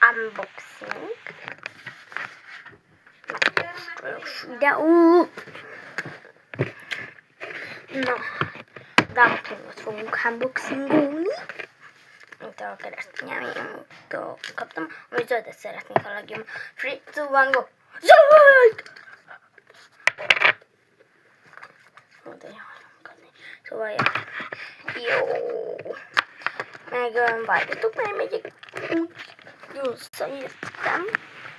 unboxing videó. Na, Dumplingot fogunk unboxingolni, mint a keresztanyámémtól kaptam, amit zöldet szeretnék a legjobban. 3, 2, 1, go! Zöld! Szóval, jó. Meg várjatok, mert megyek úgy visszaírtam.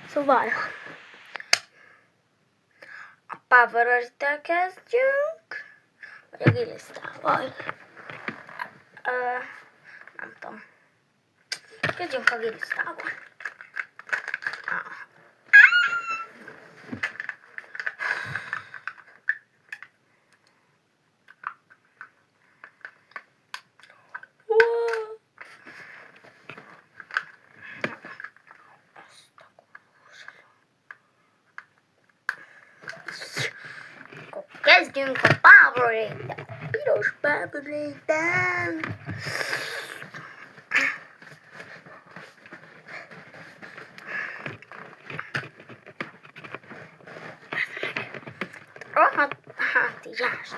Szóval, a Power-tel kezdjünk, vagy a Gilisztával. Nem tudom. Kezdjünk a Gilisztával. Kezdjünk a Power-tel. Piros Power-tel. Hátizsás.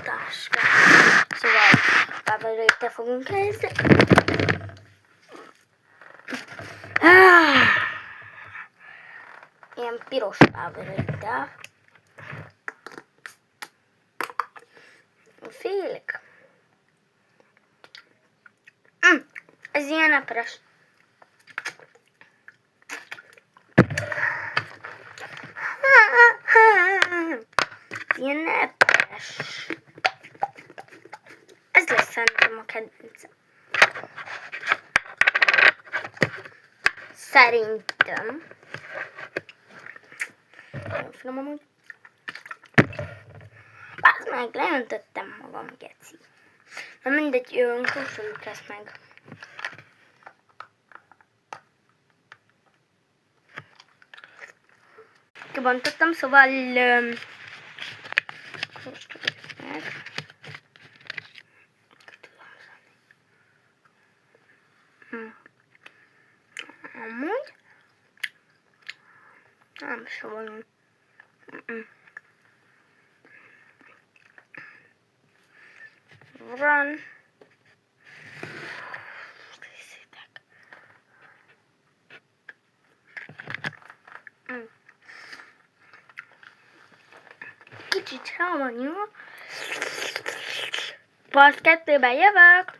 Táskát. Szóval Power-tel fogunk kezdeni. Ilyen piros Power-tel. Félek. Ez ilyen epres. Ilyen epres. Ez lesz szerintem a kedvencem. Szerintem. Nagyon finom amúgy. Bázd meg, leöntöttem magam, geci. Na mindegy, kóstoljuk ezt meg. Kibontottam, szóval kóstoljuk meg. Amúgy nem savanyú. Van. Kicsit savanyú. Part 2-ben jövök.